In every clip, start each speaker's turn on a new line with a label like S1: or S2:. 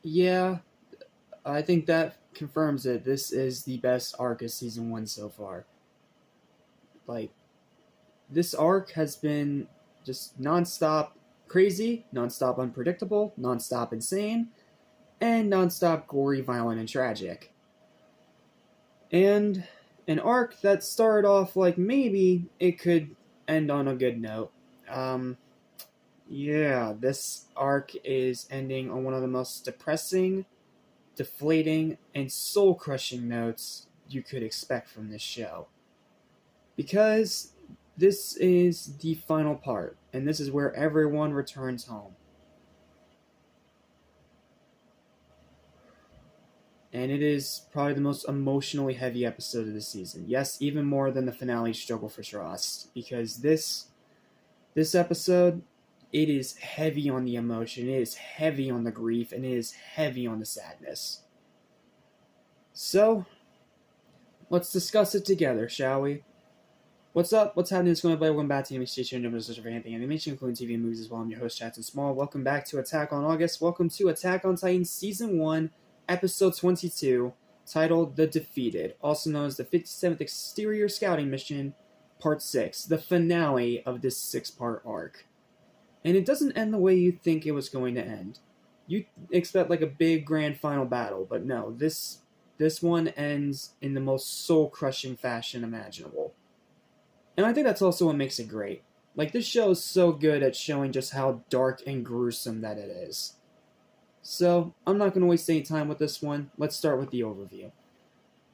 S1: Yeah, I think that confirms it. This is the best arc of season 1 so far. Like, this arc has been just nonstop crazy, nonstop unpredictable, nonstop insane, and nonstop gory, violent, and tragic. And an arc that started off like maybe it could end on a good note. Um, yeah, this arc is ending on one of the most depressing, deflating, and soul crushing notes you could expect from this show. Because this is the final part, and this is where everyone returns home. And it is probably the most emotionally heavy episode of the season. Yes, even more than the finale Struggle for Trust, because this episode, it is heavy on the emotion, it is heavy on the grief, and it is heavy on the sadness. So, let's discuss it together, shall we? What's up? What's happening? It's going to be welcome back to Anime Station, no such for anything animation, including TV and movies as well. I'm your host, Jackson Small. Welcome back to Attack on August. Welcome to Attack on Titan Season 1, Episode 22, titled The Defeated, also known as the 57th Exterior Scouting Mission, Part 6, the finale of this 6-part arc. And it doesn't end the way you think it was going to end. You expect like a big grand final battle, but no, this one ends in the most soul-crushing fashion imaginable. And I think that's also what makes it great. Like, this show is so good at showing just how dark and gruesome that it is. So, I'm not going to waste any time with this one. Let's start with the overview.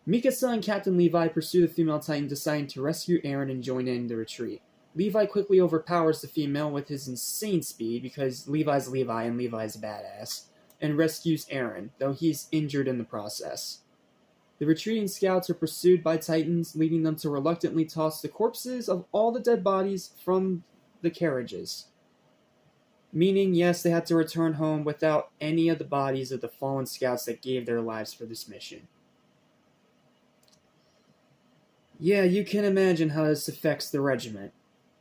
S1: Mikasa and Captain Levi pursue the female Titan, deciding to rescue Eren and join in the retreat. Levi quickly overpowers the female with his insane speed, because Levi's Levi and Levi's a badass, and rescues Eren, though he's injured in the process. The retreating scouts are pursued by Titans, leading them to reluctantly toss the corpses of all the dead bodies from the carriages. Meaning, yes, they had to return home without any of the bodies of the fallen scouts that gave their lives for this mission. Yeah, you can imagine how this affects the regiment.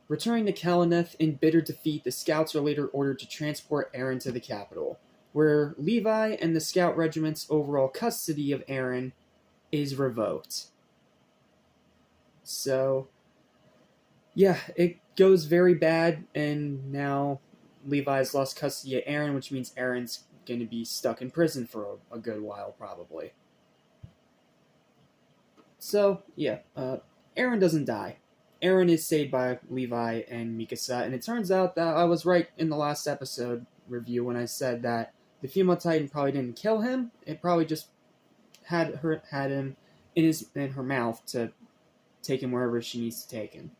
S1: Returning to Kalaneth in bitter defeat, the scouts are later ordered to transport Eren to the capital, where Levi and the scout regiment's overall custody of Eren is revoked. So, yeah, it goes very bad, and now Levi's lost custody of Eren, which means Eren's going to be stuck in prison for a good while, probably. So, yeah, Eren doesn't die. Eren is saved by Levi and Mikasa, and it turns out that I was right in the last episode review when I said that the female Titan probably didn't kill him. It probably just had him in her mouth to take him wherever she needs to take him.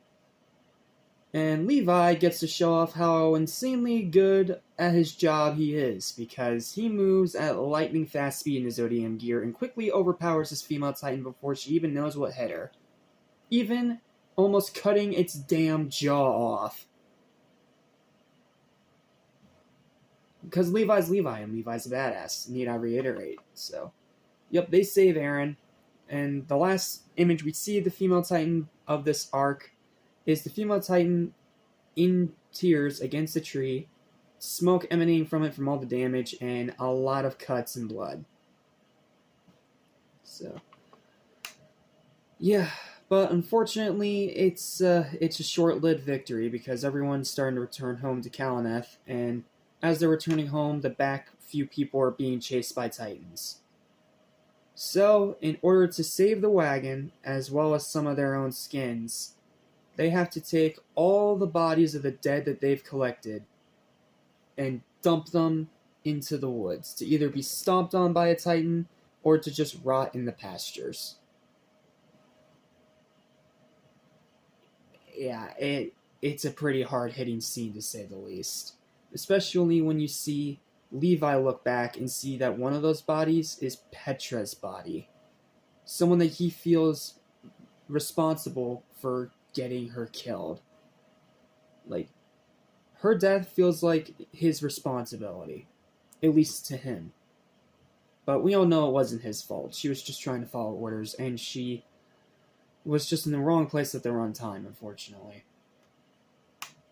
S1: And Levi gets to show off how insanely good at his job he is, because he moves at lightning fast speed in his ODM gear and quickly overpowers his female Titan before she even knows what hit her. Even almost cutting its damn jaw off. Because Levi's Levi and Levi's a badass, need I reiterate. So, yep, they save Eren. And the last image we see of the female Titan of this arc is the female Titan in tears against a tree, smoke emanating from it from all the damage, and a lot of cuts and blood. So, yeah, but unfortunately, it's a short-lived victory because everyone's starting to return home to Kalaneth, and as they're returning home, the back few people are being chased by Titans. So, in order to save the wagon, as well as some of their own skins, they have to take all the bodies of the dead that they've collected and dump them into the woods to either be stomped on by a Titan or to just rot in the pastures. Yeah, it's a pretty hard-hitting scene to say the least. Especially when you see Levi look back and see that one of those bodies is Petra's body. Someone that he feels responsible for getting her killed. Like, her death feels like his responsibility. At least to him. But we all know it wasn't his fault. She was just trying to follow orders, and she was just in the wrong place at the wrong time, unfortunately.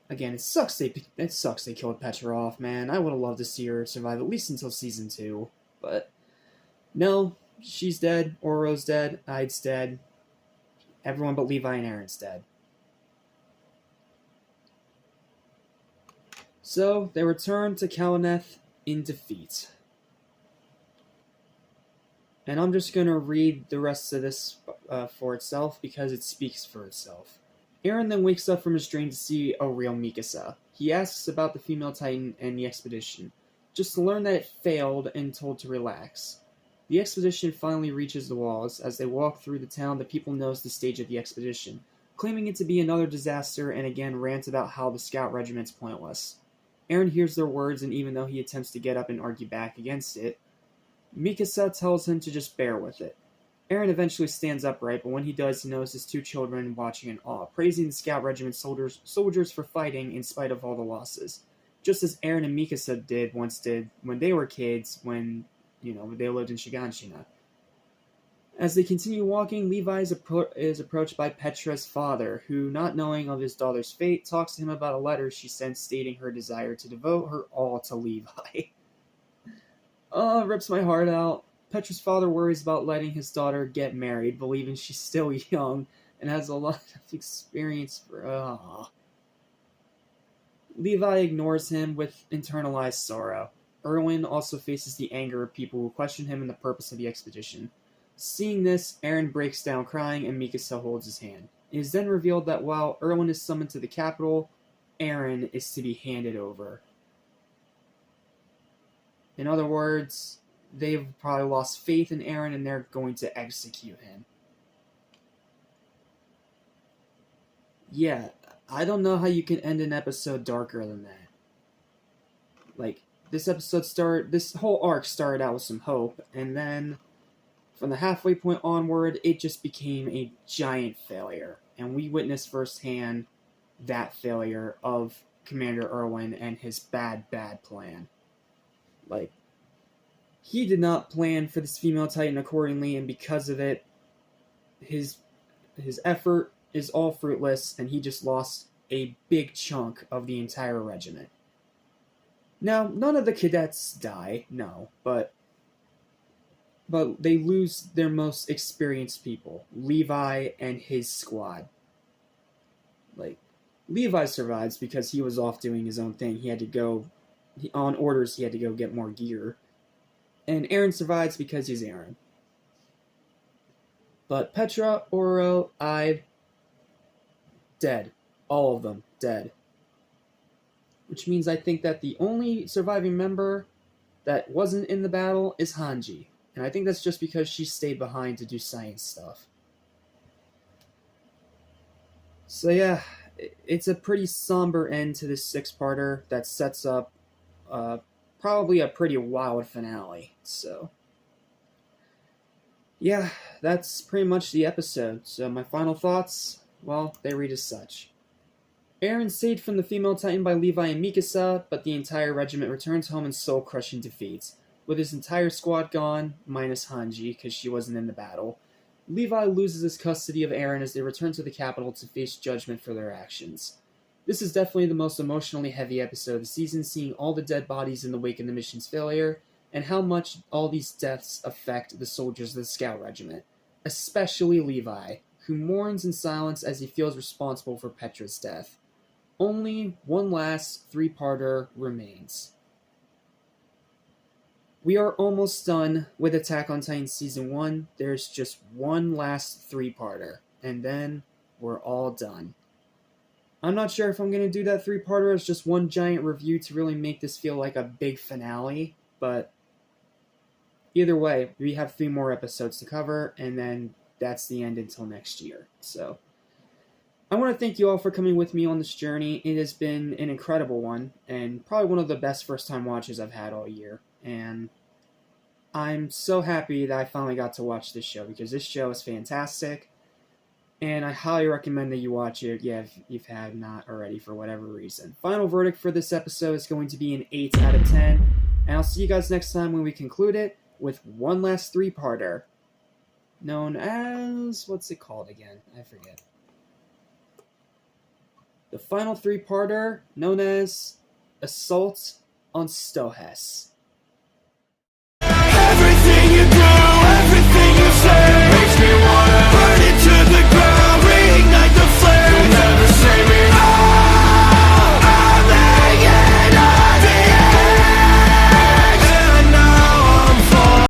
S1: Again, it sucks they killed Petra off, man. I would have loved to see her survive at least until season 2. But no, she's dead, Oro's dead, Ide's dead, everyone but Levi and Eren's dead. So they return to Kalaneth in defeat. And I'm just going to read the rest of this for itself because it speaks for itself. Eren then wakes up from his dream to see a real Mikasa. He asks about the female titan and the expedition, just to learn that it failed and told to relax. The expedition finally reaches the walls. As they walk through the town, the people notice the stage of the expedition, claiming it to be another disaster, and again rant about how the scout regiment's pointless. Eren hears their words, and even though he attempts to get up and argue back against it, Mikasa tells him to just bear with it. Eren eventually stands upright, but when he does, he notices two children watching in awe, praising the Scout Regiment soldiers for fighting in spite of all the losses. Just as Eren and Mikasa once did when they were kids, when, they lived in Shiganshina. As they continue walking, Levi is approached by Petra's father, who, not knowing of his daughter's fate, talks to him about a letter she sent stating her desire to devote her all to Levi. Rips my heart out. Petra's father worries about letting his daughter get married, believing she's still young and has a lot of experience for... Levi ignores him with internalized sorrow. Erwin also faces the anger of people who question him and the purpose of the expedition. Seeing this, Eren breaks down crying and Mikasa holds his hand. It is then revealed that while Erwin is summoned to the capital, Eren is to be handed over. In other words, they've probably lost faith in Eren and they're going to execute him. Yeah, I don't know how you can end an episode darker than that. Like, this whole arc started out with some hope, and then from the halfway point onward, it just became a giant failure. And we witnessed firsthand that failure of Commander Erwin and his bad plan. Like, he did not plan for this female titan accordingly, and because of it, his effort is all fruitless, and he just lost a big chunk of the entire regiment. Now, none of the cadets die, no, but they lose their most experienced people, Levi and his squad. Like, Levi survives because he was off doing his own thing. He had to go, on orders, he had to go get more gear. And Eren survives because he's Eren. But Petra, Oro, Ide, dead. All of them dead. Which means I think that the only surviving member that wasn't in the battle is Hanji. And I think that's just because she stayed behind to do science stuff. So yeah, it's a pretty somber end to this six-parter that sets up probably a pretty wild finale. So yeah, that's pretty much the episode. So my final thoughts, well, they read as such. Eren saved from the female titan by Levi and Mikasa, but the entire regiment returns home in soul-crushing defeat. With his entire squad gone, minus Hanji, because she wasn't in the battle, Levi loses his custody of Eren as they return to the capital to face judgment for their actions. This is definitely the most emotionally heavy episode of the season, seeing all the dead bodies in the wake of the mission's failure, and how much all these deaths affect the soldiers of the Scout Regiment, especially Levi, who mourns in silence as he feels responsible for Petra's death. Only one last three-parter remains. We are almost done with Attack on Titan Season 1. There's just one last three-parter, and then we're all done. I'm not sure if I'm going to do that three-parter as just one giant review to really make this feel like a big finale, but either way, we have 3 more episodes to cover, and then that's the end until next year. So I want to thank you all for coming with me on this journey. It has been an incredible one, and probably one of the best first-time watches I've had all year. And I'm so happy that I finally got to watch this show, because this show is fantastic, and I highly recommend that you watch it if you've had not already for whatever reason. Final verdict for this episode is going to be an 8 out of 10, and I'll see you guys next time when we conclude it with one last three-parter, known as... what's it called again? I forget. The final three-parter, known as Assault on Stohess.